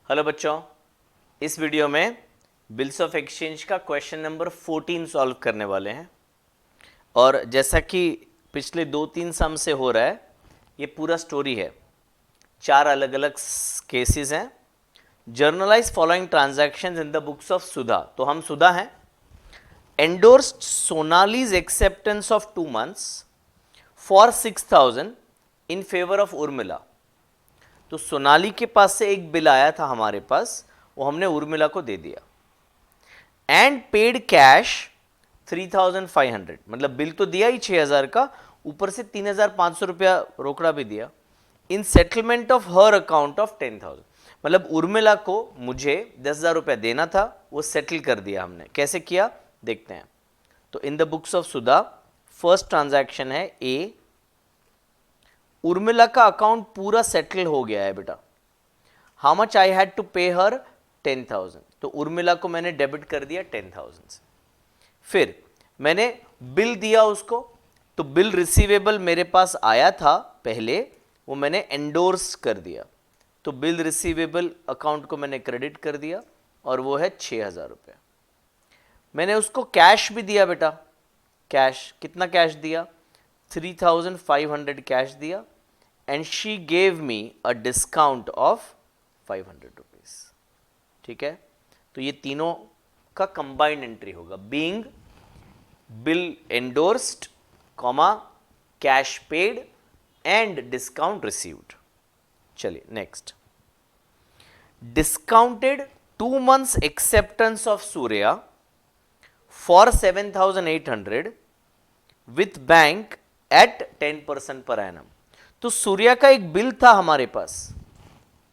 Hello बच्चों, इस video में बिल्स ऑफ एक्सचेंज का क्वेश्चन नंबर 14 सॉल्व करने वाले हैं। और जैसा कि पिछले 2-3 सम से हो रहा है, ये पूरा स्टोरी है। 4 अलग अलग केसेस हैं। Journalise following transactions in the books of Sudha. तो हम सुधा हैं। Endorsed Sonali's acceptance of 2 months for 6,000 in favour of Urmila. तो सोनाली के पास से एक बिल आया था हमारे पास, वो हमने उर्मिला को दे दिया। एंड पेड कैश 3,500, मतलब बिल तो दिया ही 6,000 का, ऊपर से 3,500 रुपया रोकड़ा भी दिया। In settlement of her account of 10,000, मतलब उर्मिला को मुझे 10,000 रुपया देना था, वो सेटल कर दिया हमने। कैसे किया देखते हैं। तो इन the books of Sudha first transaction है ए। उर्मिला का अकाउंट पूरा सेटल हो गया है बेटा। How much I had to pay her 10,000। तो उर्मिला को मैंने डेबिट कर दिया 10,000 से। फिर मैंने बिल दिया उसको, तो बिल रिसीवेबल मेरे पास आया था पहले, वो मैंने एंडोर्स कर दिया। तो बिल रिसीवेबल अकाउंट को मैंने क्रेडिट कर दिया और वो है 6,000 रुपये। मैंने उसको कैश भी दिया बेटा। कैश कितना कैश दिया? 3,500 कैश दिया। And she gave me a discount of 500 rupees. ठीक है, तो ये तीनों का कंबाइंड एंट्री होगा। Being bill endorsed, comma cash paid and discount received. चलिए next. Discounted 2 months acceptance of Surya for 7,800 with bank at 10% per annum. तो सूर्या का एक बिल था हमारे पास,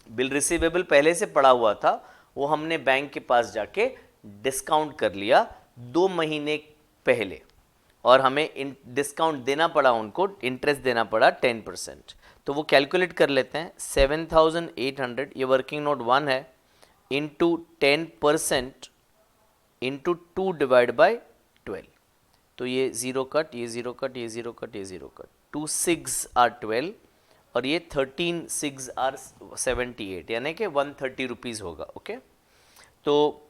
बिल रिसीवेबल पहले से पड़ा हुआ था, वो हमने बैंक के पास जाके डिस्काउंट कर लिया 2 महीने पहले, और हमें डिस्काउंट देना पड़ा, उनको इंटरेस्ट देना पड़ा 10%। तो वो कैलकुलेट कर लेते हैं। 7,800, ये वर्किंग नोट 1 है, इंटू 10% इंटू 2 डिवाइड बाई 12। तो ये जीरो कट, ये जीरो कट, ये जीरो कट, ये जीरो कट। 2 6 आर 12 और ये 13 6 आर 78, यानी कि 130 रुपीज़ होगा। ओके, तो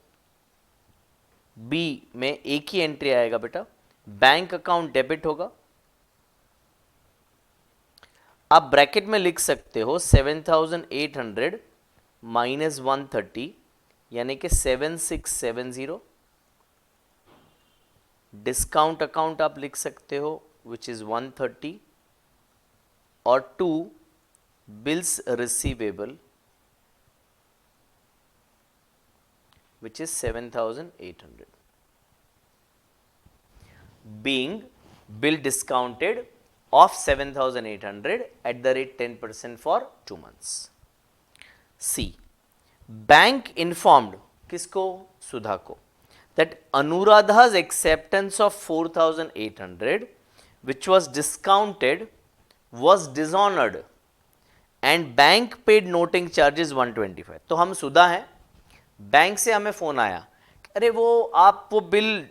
बी में एक ही एंट्री आएगा बेटा। बैंक अकाउंट डेबिट होगा। आप ब्रैकेट में लिख सकते हो 7,800 माइनस 130, यानी कि 7,670। डिस्काउंट अकाउंट आप लिख सकते हो विच इज 130, और 2 bills receivable which is 7,800, being bill discounted of 7,800 at the rate 10% for 2 months. C, bank informed किसको? सुधा को, that Anuradha's acceptance of 4,800 which was discounted was dishonored and bank paid noting charges 125। तो हम सुधा हैं, bank से हमें phone आया, अरे वो आप वो बिल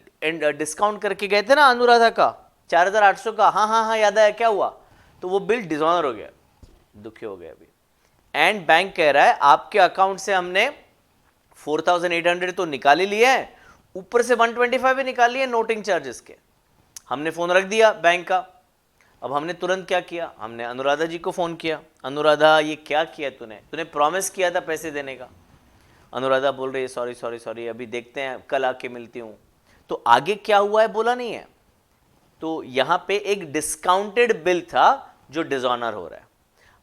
डिस्काउंट करके गए थे ना अनुराधा का 4,800 का। हाँ हाँ हाँ याद आया, क्या हुआ? तो वो बिल डिसऑनर हो गया, दुखी हो गया अभी। एंड बैंक कह रहा है आपके अकाउंट से हमने 4,800 तो निकाल ही लिया है, ऊपर से 125 भी निकाल लिए नोटिंग चार्जेस के। हमने फोन रख दिया बैंक का। अब हमने तुरंत क्या किया, हमने अनुराधा जी को फोन किया, अनुराधा ये क्या किया तूने? तूने प्रॉमिस किया था पैसे देने का। अनुराधा बोल रही है सॉरी सॉरी सॉरी, अभी देखते हैं, कल आके मिलती हूं। तो आगे क्या हुआ है बोला नहीं है। तो यहां पे एक डिस्काउंटेड बिल था जो डिसऑनर हो रहा है।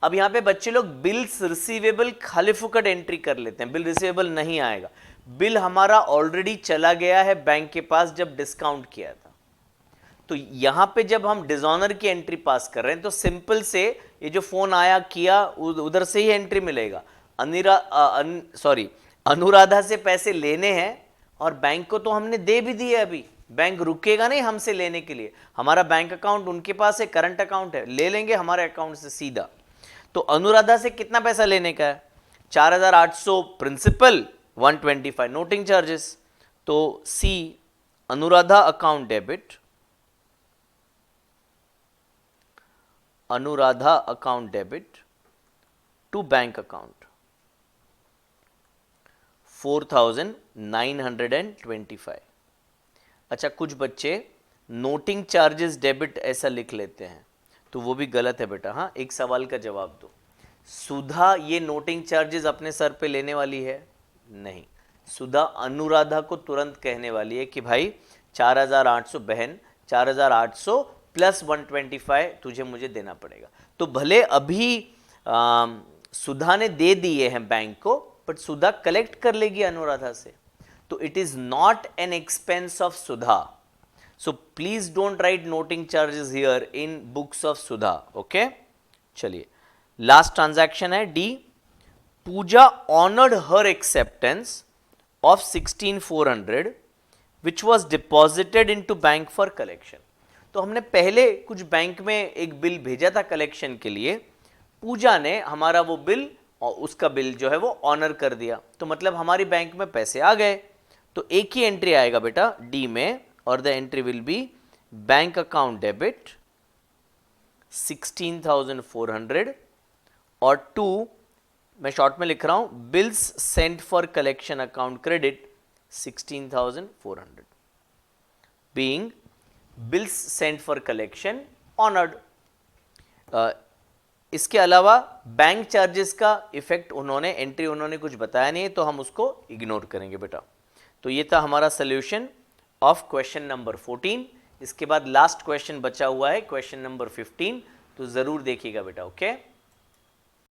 अब यहां पे बच्चे लोग बिल्स रिसीवेबल खाली फुकट एंट्री कर लेते हैं, बिल रिसीवेबल नहीं आएगा। बिल हमारा ऑलरेडी चला गया है बैंक के पास जब डिस्काउंट किया था। तो यहां पे जब हम डिसऑनर की एंट्री पास कर रहे हैं, तो सिंपल से ये जो फोन आया किया उधर से ही एंट्री मिलेगा। अनुराधा से पैसे लेने हैं और बैंक को तो हमने दे भी दिए। अभी बैंक रुकेगा नहीं हमसे लेने के लिए, हमारा बैंक अकाउंट उनके पास है, करंट अकाउंट है, ले लेंगे हमारे अकाउंट से सीधा। तो अनुराधा से कितना पैसा लेने का है? 4,800 प्रिंसिपल, 125 नोटिंग चार्जेस। तो see, Anuradha account debit, Anuradha account debit to bank account. 4925। अच्छा, कुछ बच्चे नोटिंग चार्जेस डेबिट ऐसा लिख लेते हैं, तो वो भी गलत है बेटा। हाँ, एक सवाल का जवाब दो। सुधा ये नोटिंग चार्जेस अपने सर पे लेने वाली है? नहीं। सुधा अनुराधा को तुरंत कहने वाली है कि भाई 4800 बहन, 4800 प्लस 125 तुझे मुझे देना पड़ेगा। तो भले अभी सुधा ने दे दिए हैं बैंक को, बट सुधा कलेक्ट कर लेगी अनुराधा से, तो it is not an expense of Sudha. So please don't write noting charges here in books of Sudha. Okay, चलिए लास्ट ट्रांजैक्शन है D. Puja honoured her acceptance of 16400 which was deposited in to bank for collection. तो हमने पहले कुछ bank में एक bill भेजा था कलेक्शन के लिए, पूजा ने हमारा वो बिल और उसका बिल जो है वो ऑनर कर दिया, तो मतलब हमारी बैंक में पैसे आ गए। तो एक ही एंट्री आएगा बेटा डी में, और the entry will be bank account debit 16,400 और 2 मैं शॉर्ट में लिख रहा हूं bills sent for collection account credit 16,400 being bills sent for collection honoured. इसके अलावा बैंक चार्जेस का इफेक्ट एंट्री उन्होंने कुछ बताया नहीं है, तो हम उसको इग्नोर करेंगे बेटा। तो ये था हमारा सोल्यूशन ऑफ क्वेश्चन नंबर 14। इसके बाद लास्ट क्वेश्चन बचा हुआ है क्वेश्चन नंबर 15, तो जरूर देखिएगा बेटा। ओके।